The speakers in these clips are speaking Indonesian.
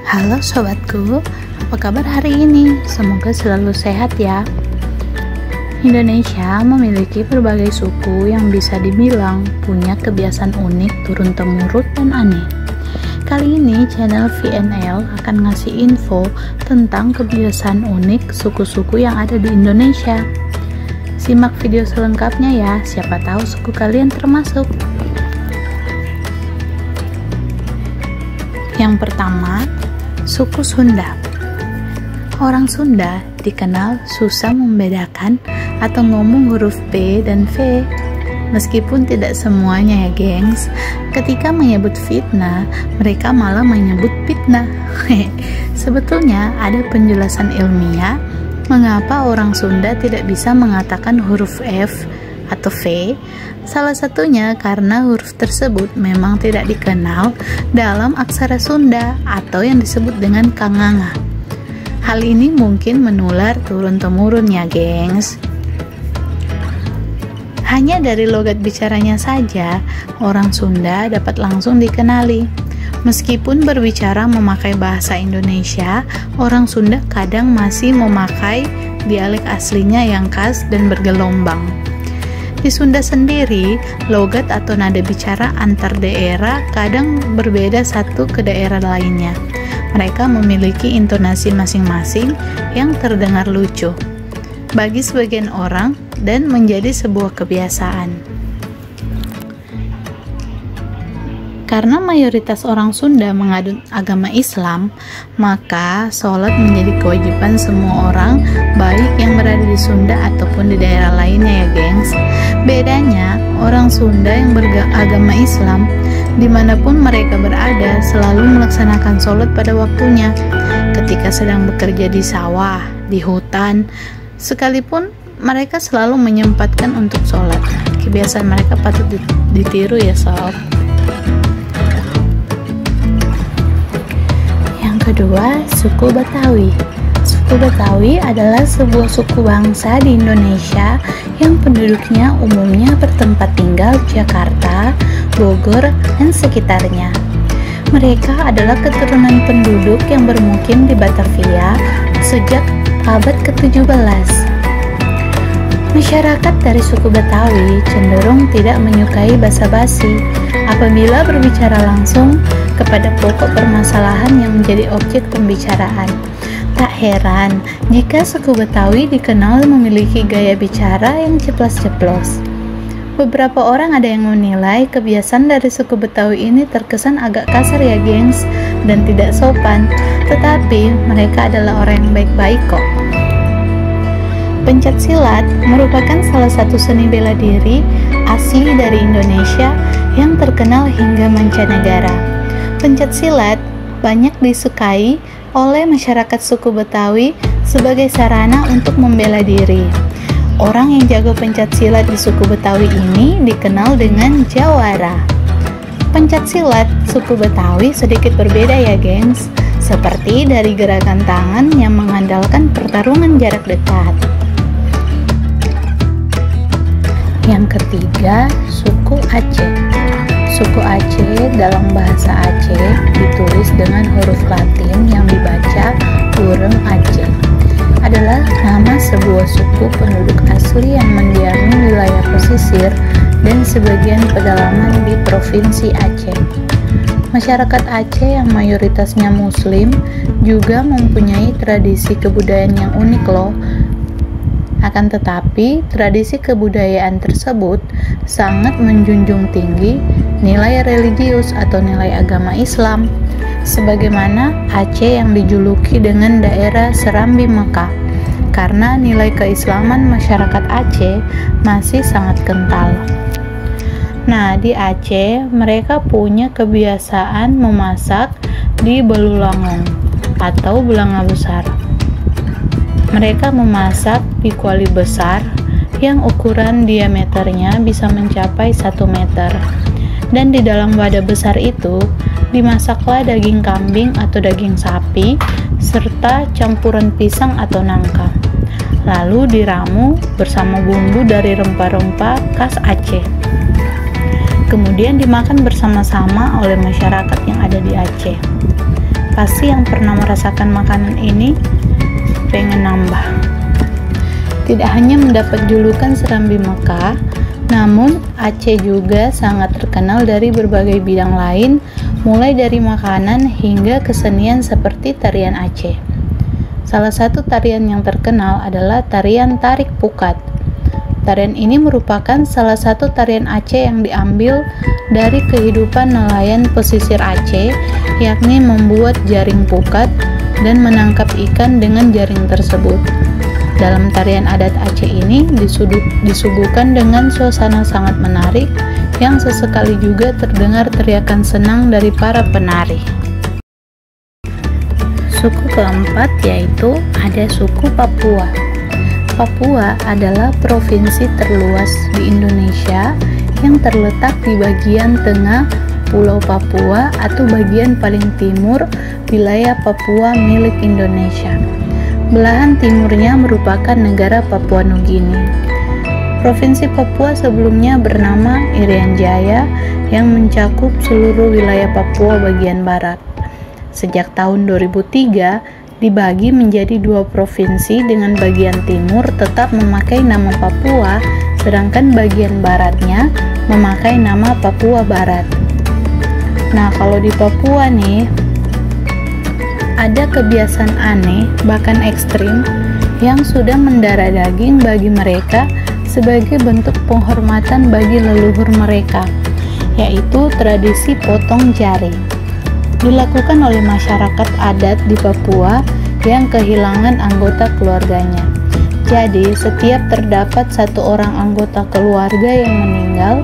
Halo sobatku, apa kabar hari ini? Semoga selalu sehat ya. Indonesia memiliki berbagai suku yang bisa dibilang punya kebiasaan unik, turun-temurun, dan aneh. Kali ini channel VNL akan ngasih info tentang kebiasaan unik suku-suku yang ada di Indonesia. Simak video selengkapnya ya, siapa tahu suku kalian termasuk. Yang pertama, suku Sunda. Orang Sunda dikenal susah membedakan atau ngomong huruf P dan V. Meskipun tidak semuanya ya gengs, ketika menyebut fitnah, mereka malah menyebut pitnah. Sebetulnya ada penjelasan ilmiah mengapa orang Sunda tidak bisa mengatakan huruf F atau V. Salah satunya karena huruf tersebut memang tidak dikenal dalam aksara Sunda atau yang disebut dengan kanganga. Hal ini mungkin menular turun-temurun ya gengs. Hanya dari logat bicaranya saja, orang Sunda dapat langsung dikenali. Meskipun berbicara memakai bahasa Indonesia, orang Sunda kadang masih memakai dialek aslinya yang khas dan bergelombang. Di Sunda sendiri, logat atau nada bicara antar daerah kadang berbeda satu ke daerah lainnya. Mereka memiliki intonasi masing-masing yang terdengar lucu bagi sebagian orang dan menjadi sebuah kebiasaan. Karena mayoritas orang Sunda menganut agama Islam, maka sholat menjadi kewajiban semua orang, baik yang berada di Sunda ataupun di daerah lainnya ya gengs. Bedanya, orang Sunda yang beragama Islam, dimanapun mereka berada, selalu melaksanakan sholat pada waktunya. Ketika sedang bekerja di sawah, di hutan, sekalipun mereka selalu menyempatkan untuk sholat. Kebiasaan mereka patut ditiru ya sob. Kedua, suku Betawi. Suku Betawi adalah sebuah suku bangsa di Indonesia yang penduduknya umumnya bertempat tinggal di Jakarta, Bogor, dan sekitarnya. Mereka adalah keturunan penduduk yang bermukim di Batavia sejak abad ke-17. Masyarakat dari suku Betawi cenderung tidak menyukai basa-basi apabila berbicara langsung kepada pokok permasalahan yang menjadi objek pembicaraan. Tak heran jika suku Betawi dikenal memiliki gaya bicara yang ceplas-ceplos. Beberapa orang ada yang menilai kebiasaan dari suku Betawi ini terkesan agak kasar ya gengs dan tidak sopan, tetapi mereka adalah orang yang baik-baik kok. Pencak silat merupakan salah satu seni bela diri asli dari Indonesia yang terkenal hingga mancanegara. Pencak silat banyak disukai oleh masyarakat suku Betawi sebagai sarana untuk membela diri. Orang yang jago pencak silat di suku Betawi ini dikenal dengan jawara. Pencak silat suku Betawi sedikit berbeda ya gengs, seperti dari gerakan tangan yang mengandalkan pertarungan jarak dekat. Yang ketiga, suku Aceh. Suku Aceh dalam bahasa Aceh ditulis dengan huruf Latin yang dibaca Ureng Aceh. Adalah nama sebuah suku penduduk asli yang mendiami wilayah pesisir dan sebagian pedalaman di Provinsi Aceh. Masyarakat Aceh yang mayoritasnya Muslim juga mempunyai tradisi kebudayaan yang unik loh. Akan tetapi, tradisi kebudayaan tersebut sangat menjunjung tinggi nilai religius atau nilai agama Islam, sebagaimana Aceh yang dijuluki dengan daerah Serambi Mekah, karena nilai keislaman masyarakat Aceh masih sangat kental. Nah, di Aceh mereka punya kebiasaan memasak di belulangong atau belanga besar. Mereka memasak di kuali besar yang ukuran diameternya bisa mencapai 1 meter. Dan di dalam wadah besar itu dimasaklah daging kambing atau daging sapi serta campuran pisang atau nangka. Lalu diramu bersama bumbu dari rempah-rempah khas Aceh. Kemudian dimakan bersama-sama oleh masyarakat yang ada di Aceh. Pasti yang pernah merasakan makanan ini pengen nambah. Tidak hanya mendapat julukan Serambi Mekah, namun Aceh juga sangat terkenal dari berbagai bidang lain, mulai dari makanan hingga kesenian seperti tarian Aceh. Salah satu tarian yang terkenal adalah tarian Tarik Pukat. Tarian ini merupakan salah satu tarian Aceh yang diambil dari kehidupan nelayan pesisir Aceh, yakni membuat jaring pukat dan menangkap ikan dengan jaring tersebut. Dalam tarian adat Aceh ini disuguhkan dengan suasana sangat menarik yang sesekali juga terdengar teriakan senang dari para penari. Suku keempat yaitu ada suku Papua. Papua adalah provinsi terluas di Indonesia yang terletak di bagian tengah Pulau Papua atau bagian paling timur wilayah Papua milik Indonesia. Belahan timurnya merupakan negara Papua Nugini. Provinsi Papua sebelumnya bernama Irian Jaya yang mencakup seluruh wilayah Papua bagian barat. Sejak tahun 2003, dibagi menjadi dua provinsi dengan bagian timur tetap memakai nama Papua, sedangkan bagian baratnya memakai nama Papua Barat. Nah, kalau di Papua nih, ada kebiasaan aneh, bahkan ekstrim, yang sudah mendarah daging bagi mereka sebagai bentuk penghormatan bagi leluhur mereka, yaitu tradisi potong jari. Dilakukan oleh masyarakat adat di Papua yang kehilangan anggota keluarganya. Jadi, setiap terdapat satu orang anggota keluarga yang meninggal,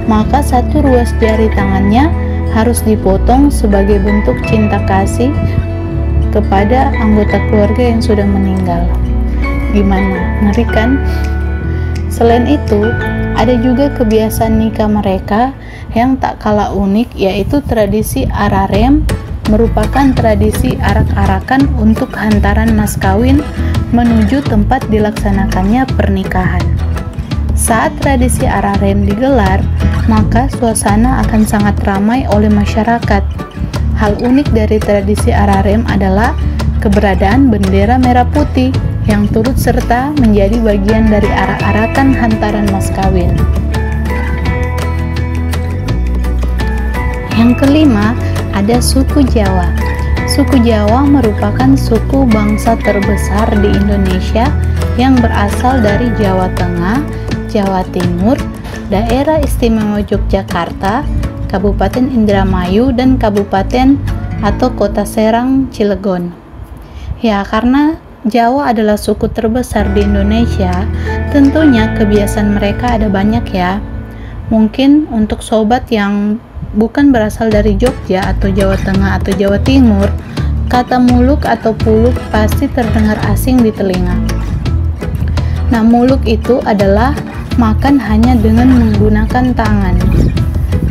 maka satu ruas jari tangannya harus dipotong sebagai bentuk cinta kasih kepada anggota keluarga yang sudah meninggal. Gimana? Ngeri kan? Selain itu, ada juga kebiasaan nikah mereka yang tak kalah unik, yaitu tradisi ararem, merupakan tradisi arak-arakan untuk hantaran mas kawin menuju tempat dilaksanakannya pernikahan. Saat tradisi ararem digelar, maka suasana akan sangat ramai oleh masyarakat. Hal unik dari tradisi ararem adalah keberadaan bendera merah putih yang turut serta menjadi bagian dari arak-arakan hantaran mas kawin. Yang kelima, ada suku Jawa. Suku Jawa merupakan suku bangsa terbesar di Indonesia yang berasal dari Jawa Tengah, Jawa Timur, Daerah Istimewa Yogyakarta, Kabupaten Indramayu, dan Kabupaten atau Kota Serang, Cilegon. Ya, karena Jawa adalah suku terbesar di Indonesia, tentunya kebiasaan mereka ada banyak ya. Mungkin untuk sobat yang bukan berasal dari Jogja atau Jawa Tengah atau Jawa Timur, kata muluk atau puluk pasti terdengar asing di telinga. Nah, muluk itu adalah makan hanya dengan menggunakan tangan.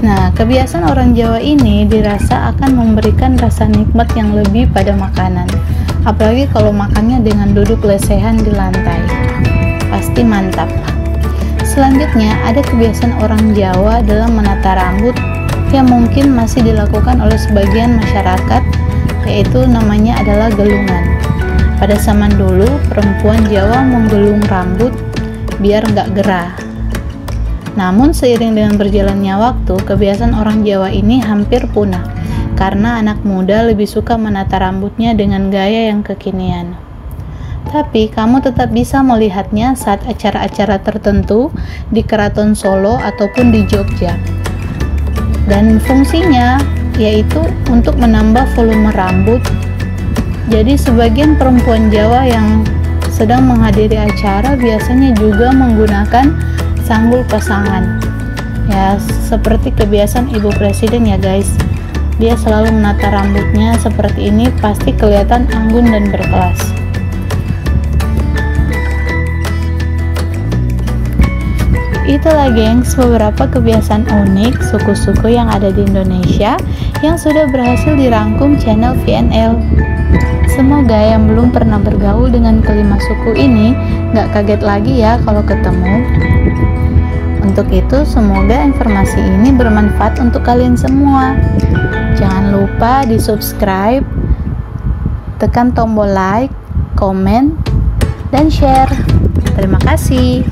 Nah, kebiasaan orang Jawa ini dirasa akan memberikan rasa nikmat yang lebih pada makanan, apalagi kalau makannya dengan duduk lesehan di lantai. Pasti mantap. Selanjutnya, ada kebiasaan orang Jawa dalam menata rambut yang mungkin masih dilakukan oleh sebagian masyarakat, yaitu namanya adalah gelungan. Pada zaman dulu, perempuan Jawa menggelung rambut biar nggak gerah. Namun seiring dengan berjalannya waktu, kebiasaan orang Jawa ini hampir punah karena anak muda lebih suka menata rambutnya dengan gaya yang kekinian. Tapi kamu tetap bisa melihatnya saat acara-acara tertentu di Keraton Solo ataupun di Jogja. Dan fungsinya yaitu untuk menambah volume rambut. Jadi sebagian perempuan Jawa yang sedang menghadiri acara biasanya juga menggunakan sanggul pasangan. Ya, seperti kebiasaan Ibu Presiden ya guys. Dia selalu menata rambutnya seperti ini, pasti kelihatan anggun dan berkelas. Itulah gengs beberapa kebiasaan unik suku-suku yang ada di Indonesia yang sudah berhasil dirangkum channel VNL. Semoga yang belum pernah bergaul dengan kelima suku ini gak kaget lagi ya kalau ketemu. Untuk itu, semoga informasi ini bermanfaat untuk kalian semua. Jangan lupa di subscribe, tekan tombol like, komen, dan share. Terima kasih.